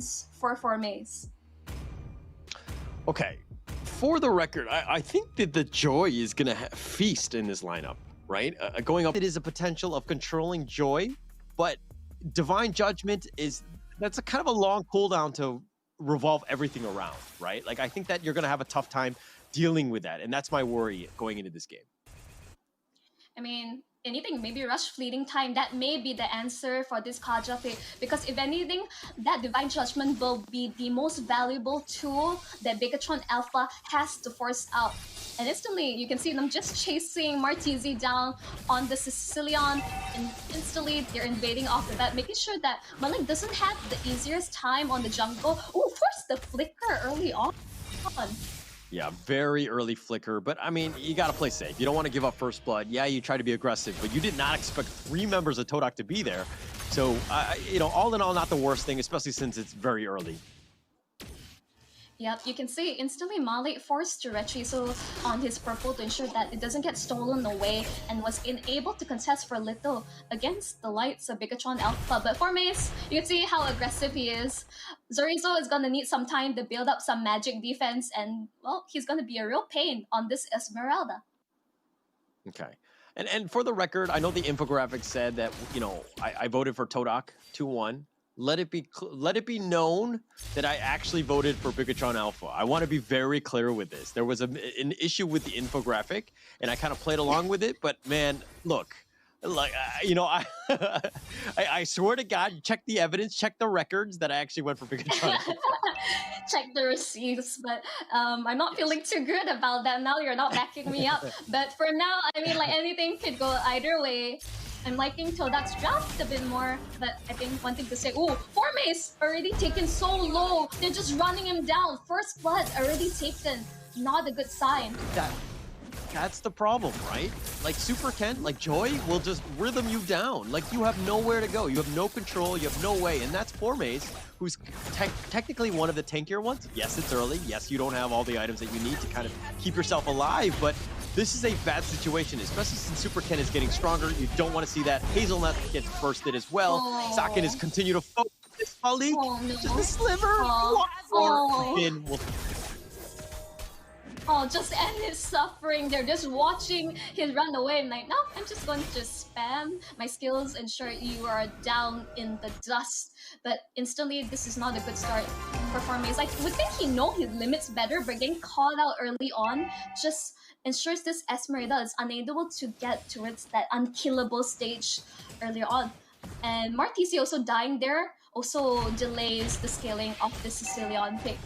for Maze. Okay, for the record, I think that the Joy is going to feast in this lineup, right? Going up, it is a potential of controlling Joy, but Divine Judgment that's a kind of a long cooldown to revolve everything around, right? Like, I think that you're going to have a tough time dealing with that, and that's my worry going into this game. I mean, anything, maybe rush fleeting time, that may be the answer for this Kaja pick, because if anything, that Divine Judgment will be the most valuable tool that Bigetron Alpha has to force out. And instantly, you can see them just chasing Martizi down on the Sicilian, and instantly they're invading off the bat, making sure that Malik doesn't have the easiest time on the jungle. Oh, force the flicker early on. Yeah, very early flicker, but I mean, you got to play safe. You don't want to give up first blood. Yeah, you try to be aggressive, but you did not expect 3 members of Todak to be there. So, you know, all in all, not the worst thing, especially since it's very early. Yep, you can see instantly Malik forced to Retriso on his purple to ensure that it doesn't get stolen away, and was unable to contest for little against the lights of Bigetron Alpha. But for Mace, you can see how aggressive he is. Zorizo is gonna need some time to build up some magic defense, and well, he's gonna be a real pain on this Esmeralda. Okay. And for the record, I know the infographic said that, you know, I voted for Todak 2-1. Let it be known that I actually voted for Bigetron Alpha. I want to be very clear with this. There was an issue with the infographic, and I kind of played along with it. But man, look, like you know, I swear to God, check the evidence, check the records that I actually went for Bigetron Alpha. Check the receipts, but I'm not feeling too good about that now. You're not backing me up. But for now, I mean, like anything could go either way. I'm liking Todak's draft a bit more, but I think one thing to say, ooh, Formace already taken so low. They're just running him down. First blood already taken. Not a good sign. That's the problem, right? Like Super Ken, like Joy will just rhythm you down. Like you have nowhere to go. You have no control. You have no way. And that's Formace, who's technically one of the tankier ones. Yes, it's early. Yes, you don't have all the items that you need to kind of keep yourself alive, but this is a bad situation, especially since Super Ken is getting stronger. You don't want to see that. Hazelnut gets bursted as well. Sakin is continue to focus. Malik, just a sliver. Just end his suffering. They're just watching him run away. I'm like, no, I'm just going to spam my skills, ensure you are down in the dust. But instantly, this is not a good start for Formace. I would think he know his limits better, but getting called out early on just ensures this Esmeralda is unable to get towards that unkillable stage earlier on. And Martisi also dying there also delays the scaling of the Sicilian pick.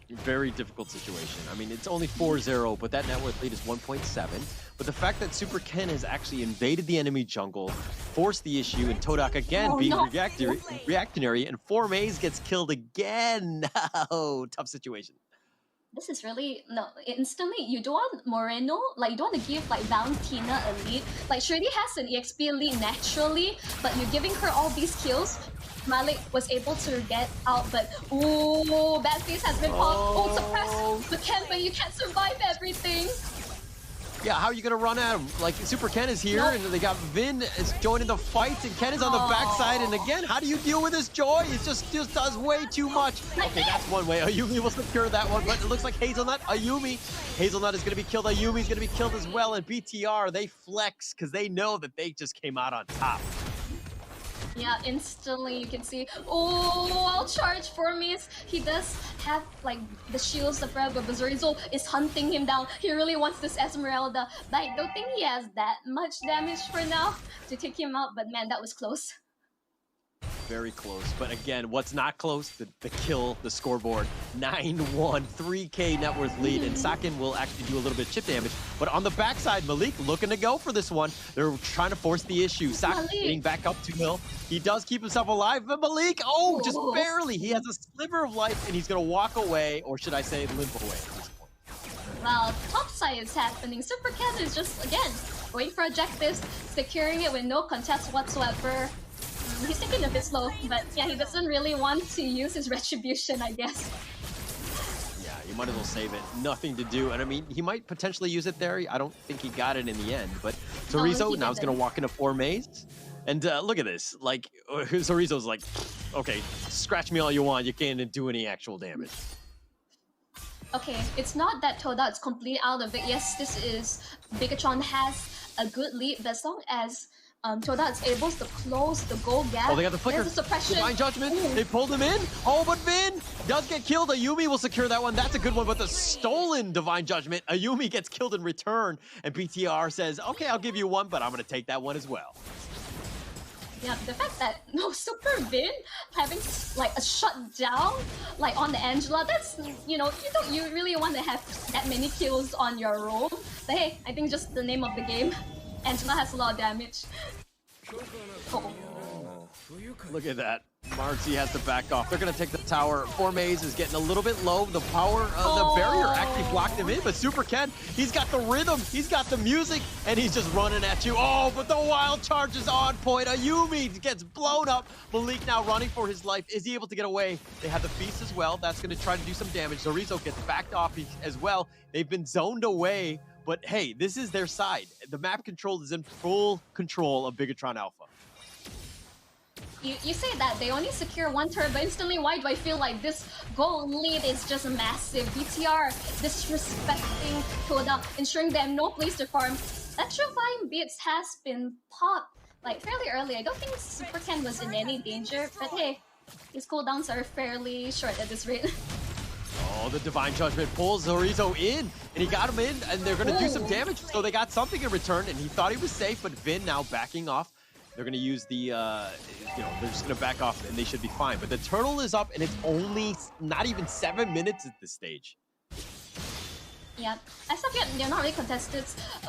Very difficult situation. I mean, it's only 4-0, but that net worth lead is 1.7. But the fact that Super Ken has actually invaded the enemy jungle, forced the issue, and Todak again being reactionary, and Formace gets killed again. No, tough situation. This is really, no, instantly, you don't want Moreno, like, you don't want to give, like, Valentina a lead. Like, she already has an EXP lead naturally, but you're giving her all these kills. Malik was able to get out, but, ooh, bad face has been popped. Oh, suppressed, but you can't survive everything. Yeah, how are you going to run at him? Like, Super Ken is here, and they got Vin is joining the fight, and Ken is on the backside, and again, how do you deal with this Joy? It just does way too much. Okay, that's one way. Ayumi will secure that one, but it looks like Hazelnut, Ayumi. Hazelnut is going to be killed. Ayumi's going to be killed as well, and BTR, they flex, because they know that they just came out on top. Yeah, instantly you can see, oh, I'll charge Formace. He does have like the shields, the Frag, but Zorizo is hunting him down. He really wants this Esmeralda, but I don't think he has that much damage for now to take him out, but man, that was close. Very close, but again, what's not close? The kill, the scoreboard. 9-1, 3K net worth lead, and Sakin will actually do a little bit of chip damage. But on the backside, Malik looking to go for this one. They're trying to force the issue. Sakin getting back up 2-0. He does keep himself alive, but Malik, just barely. He has a sliver of life, and he's gonna walk away, or should I say limp away at this point. Well, topside is happening. Super Cat is just, again, going for objectives, securing it with no contest whatsoever. He's taking a bit slow, but yeah, he doesn't really want to use his retribution, I guess. Yeah, you might as well save it. Nothing to do, and I mean, he might potentially use it there. I don't think he got it in the end, but Torizo now is going to walk into Formace. And look at this. Like, Zorizo's like, okay, scratch me all you want. You can't do any actual damage. Okay, it's not that Todak's completely out of it. Yes, this is Bigetron has a good lead, but as long as Todak's able to close the goal gap. Oh, they got the flicker. There's a suppression. Divine Judgment. Ooh. They pulled him in. Oh, but Vin does get killed. Ayumi will secure that one. That's a good one, but the stolen Divine Judgment. Ayumi gets killed in return, and BTR says, okay, I'll give you one, but I'm going to take that one as well. Yeah, the fact that Super Vin having like a shutdown like on the Angela, that's, you know, you really want to have that many kills on your roll. But hey, I think just the name of the game, Angela has a lot of damage. Oh. Look at that. Marcy has to back off. They're going to take the tower. Formaze is getting a little bit low. The power of the barrier actually blocked him in, but Super Ken, he's got the rhythm, he's got the music, and he's just running at you. Oh, but the wild charge is on point. Ayumi gets blown up. Malik now running for his life. Is he able to get away? They have the feast as well. That's going to try to do some damage. Zorizo gets backed off as well. They've been zoned away, but hey, this is their side. The map control is in full control of Bigetron Alpha. You say that they only secure one turret, but instantly, why do I feel like this goal lead is just massive? BTR disrespecting Todak, ensuring they have no place to farm. Electrifying Beats has been popped like fairly early. I don't think Super Ken was in any danger, but hey, his cooldowns are fairly short at this rate. Oh, the Divine Judgment pulls Zorizo in, and he got him in, and they're going to do some damage. So they got something in return, and he thought he was safe, but Vin now backing off. They're going to use the, you know, they're just going to back off and they should be fine. But the turtle is up and it's only not even 7 minutes at this stage. Yeah, as of yet, they're not really contested,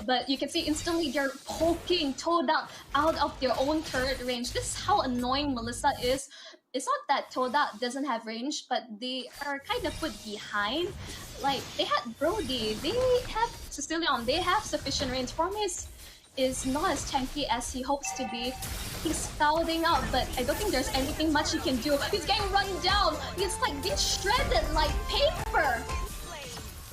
but you can see instantly they're poking Todak out of their own turret range. This is how annoying Melissa is. It's not that Todak doesn't have range, but they are kind of put behind. Like, they had Brody, they have Sicilian, they have sufficient range. Formace is not as tanky as he hopes to be. He's scouting out, but I don't think there's anything much he can do. He's getting run down. He's like being shredded like paper.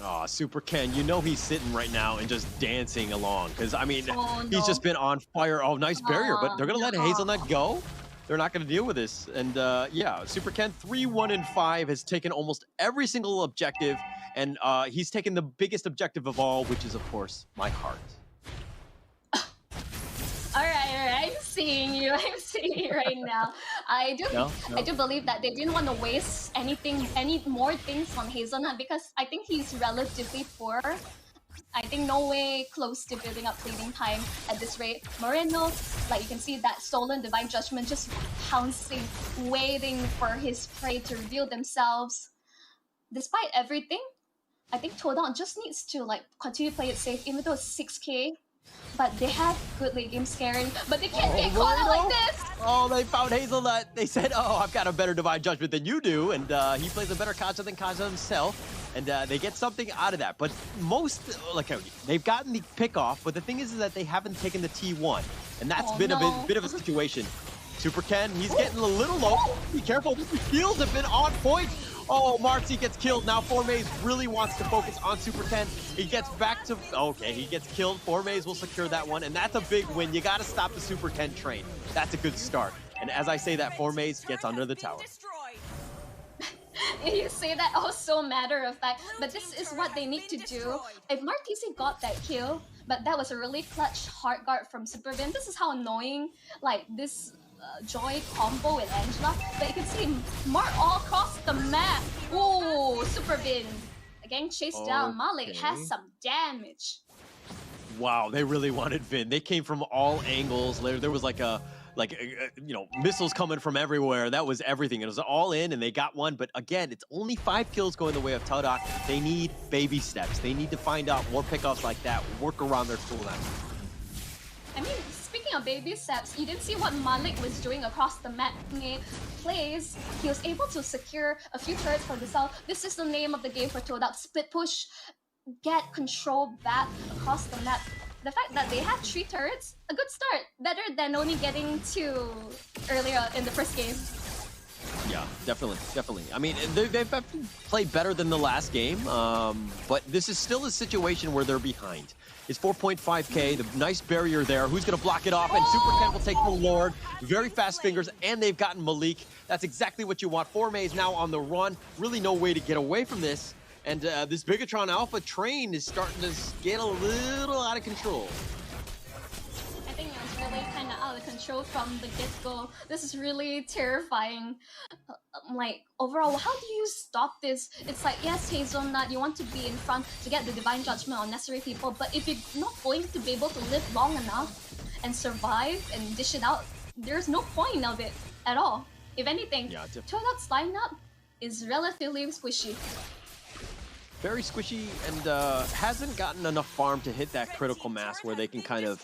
Oh, Super Ken, you know he's sitting right now and just dancing along. Because, I mean, he's just been on fire. Oh, nice barrier, but they're going to let Hazelnut go. They're not going to deal with this. And, yeah, Super Ken, 3-1-5, has taken almost every single objective. And he's taken the biggest objective of all, which is, of course, my heart. Alright, I'm seeing you right now. I do believe that they didn't want to waste any more things on Hazelnut because I think he's relatively poor. I think no way close to building up fleeting time at this rate. Moreno, like you can see that stolen Divine Judgment just pouncing, waiting for his prey to reveal themselves. Despite everything, I think Todak just needs to like continue to play it safe even though it's 6k. But they have good late game scaring, but they can't get caught out like this! Oh, they found Hazelnut. They said, oh, I've got a better Divine Judgment than you do, and he plays a better Kaja than Kaja himself, and they get something out of that. But most, like, they've gotten the pick off, but the thing is that they haven't taken the T1, and that's been a bit of a situation. Super Ken, he's getting a little low. Be careful, the heals have been on point. Oh, Marcy gets killed. Now Formaze really wants to focus on Super Ken. He gets back to... Okay, he gets killed. Formaze will secure that one, and that's a big win. You got to stop the Super Ken train. That's a good start. And as I say that, Formaze gets under the tower. You say that all so matter of fact, but this is what they need to do. If Martisi got that kill, but that was a really clutch hard guard from Super Vin, this is how annoying, like, this... Joy combo with Angela, but you can see Mark all across the map. Ooh, Super Vin getting chased down. Malik has some damage. Wow, they really wanted Vin. They came from all angles. There was like you know, missiles coming from everywhere. That was everything. It was all in, and they got one. But again, it's only 5 kills going the way of Todak. They need baby steps. They need to find out more pickups like that. Work around their cooldown. I mean, speaking of baby steps, you didn't see what Malik was doing across the map plays. He was able to secure a few turrets for the south. This is the name of the game for Todak. Split push, get control back across the map. The fact that they have 3 turrets, a good start. Better than only getting 2 earlier in the first game. Yeah, definitely. I mean, they've played better than the last game, but this is still a situation where they're behind. It's 4.5K, the nice barrier there. Who's going to block it off? And Super Ken will take the Lord. Very fast fingers, and they've gotten Malik. That's exactly what you want. Forme is now on the run. Really no way to get away from this. And this Bigetron Alpha train is starting to get a little out of control. I think it was really kind of out of control from the get-go. This is really terrifying. Like, overall, how do you stop this? It's like, yes, Hazelnut, you want to be in front to get the divine judgment on necessary people, but if you're not going to be able to live long enough and survive and dish it out, there's no point of it at all. If anything, Todak's lineup is relatively squishy. Very squishy, and hasn't gotten enough farm to hit that critical mass where they can kind of,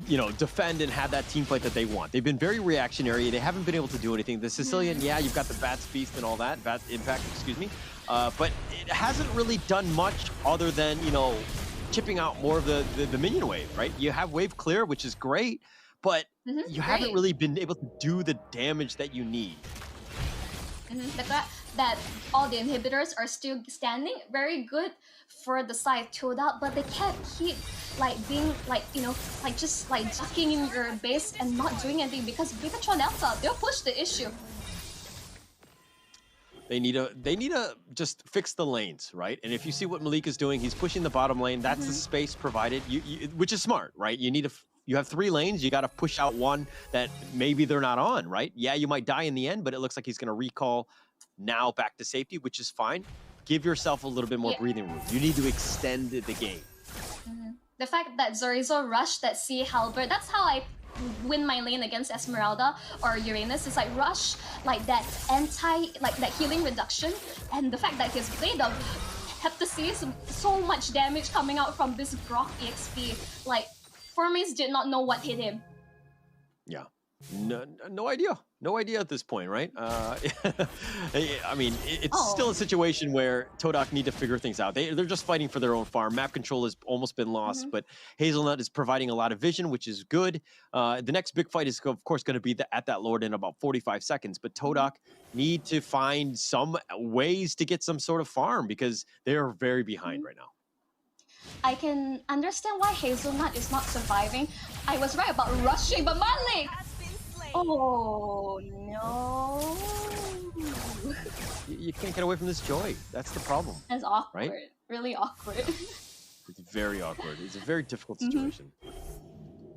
you know, defend and have that team fight that they want. They've been very reactionary. They haven't been able to do anything. The Sicilian, yeah, you've got the Bat's Feast and all that, Bat Impact, excuse me, but it hasn't really done much other than, you know, chipping out more of the minion wave, right? You have wave clear, which is great, but you haven't really been able to do the damage that you need. The fact that all the inhibitors are still standing, very good for the side Todak, but they can't keep like being like, you know, like just like ducking in your base and not doing anything because Bigetron Alpha, they'll push the issue. They need to just fix the lanes, right? And if you see what Malik is doing, he's pushing the bottom lane. That's the space provided, which is smart, right? You have 3 lanes. You got to push out one that maybe they're not on, right? Yeah, you might die in the end, but it looks like he's going to recall now back to safety, which is fine. Give yourself a little bit more breathing room. You need to extend the game. The fact that Zorizo rushed that Sea Halberd, that's how I win my lane against Esmeralda or Uranus. It's like rush, like that like that healing reduction, and the fact that his Blade of Heptasis, so much damage coming out from this Brock EXP. Like, Formes did not know what hit him. Yeah, no idea. No idea at this point, right? I mean, it's still a situation where Todak need to figure things out. They're just fighting for their own farm. Map control has almost been lost, but Hazelnut is providing a lot of vision, which is good. The next big fight is, of course, going to be at that Lord in about 45 seconds. But Todak need to find some ways to get some sort of farm because they're very behind right now. I can understand why Hazelnut is not surviving. I was right about rushing, but Malik! Oh no! You can't get away from this joy. That's the problem. It's awkward. Right? Really awkward. It's very awkward. It's a very difficult situation.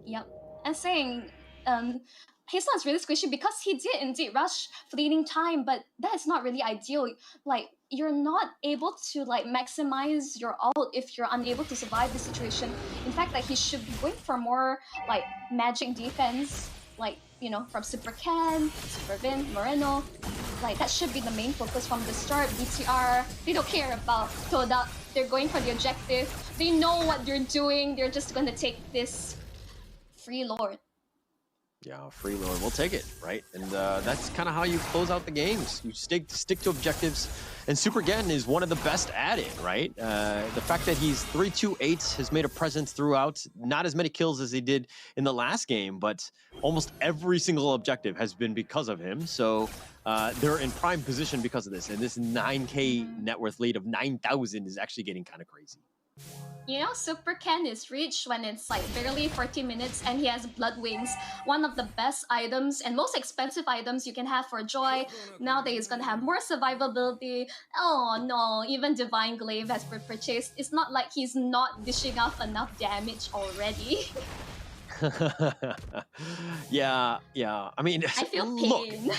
Yep. And saying, Hazelnut's really squishy because he did indeed rush fleeting time, but that is not really ideal. Like, you're not able to like maximize your ult if you're unable to survive the situation. In fact, like he should be going for more like magic defense, like, you know, from Super Ken, Super Vin, Moreno. Like, that should be the main focus from the start. BTR, they don't care about Todak. They're going for the objective. They know what they're doing. They're just going to take this free Lord. Yeah, free Lord. We'll take it, right? And that's kind of how you close out the games. You stick to objectives. And Super Gen is one of the best at it, right? The fact that he's 3-2-8 has made a presence throughout. Not as many kills as he did in the last game, but almost every single objective has been because of him. So they're in prime position because of this. And this 9K net worth lead of 9,000 is actually getting kind of crazy. You know, Super Ken is reached when it's like barely 40 minutes and he has Blood Wings, one of the best items and most expensive items you can have for Joy. Now that he's gonna have more survivability. Oh no, even Divine Glaive has been purchased. It's not like he's not dishing out enough damage already. yeah. I mean, I feel pain.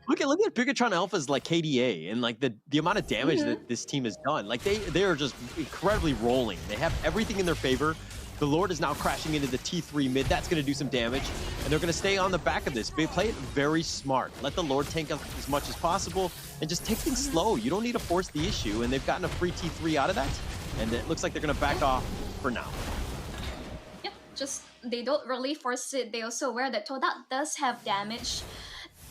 Look at Bigetron Alpha's like KDA and like the amount of damage that this team has done. Like they are just incredibly rolling. They have everything in their favor. The Lord is now crashing into the T3 mid. That's going to do some damage, and they're going to stay on the back of this. They play it very smart. Let the Lord tank up as much as possible and just take things slow. You don't need to force the issue, and they've gotten a free T3 out of that, and it looks like they're going to back off for now. Yep, just they don't really force it. They also aware that Todak does have damage,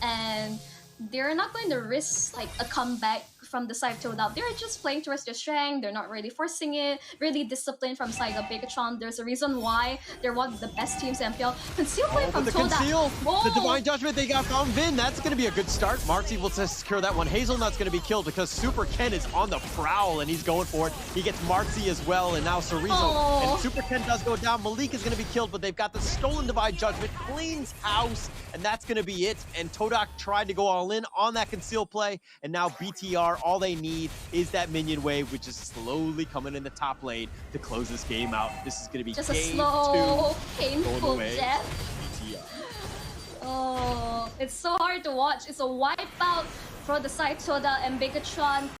and they're not going to risk like a comeback from the side Todak. They're just playing towards their strength. They're not really forcing it. Really disciplined from side of Bigetron. There's a reason why they're one of the best teams in MPL. Conceal play Oh, from but the Todak. conceal, the Oh. Divine Judgment, they got found Vin. That's going to be a good start. Marcy will secure that one. Hazelnut's going to be killed because Super Ken is on the prowl and he's going for it. He gets Marcy as well, and now Cerezo. Oh. And Super Ken does go down. Malik is going to be killed, but they've got the stolen Divine Judgment, cleans house, and that's going to be it. And Todak tried to go all in on that conceal play, and now BTR, all they need is that minion wave, which is slowly coming in the top lane to close this game out. This is going to be Just a game slow, 2 going painful away. death. BTR. Oh, it's so hard to watch. It's a wipeout for the side Todak and Bigetron.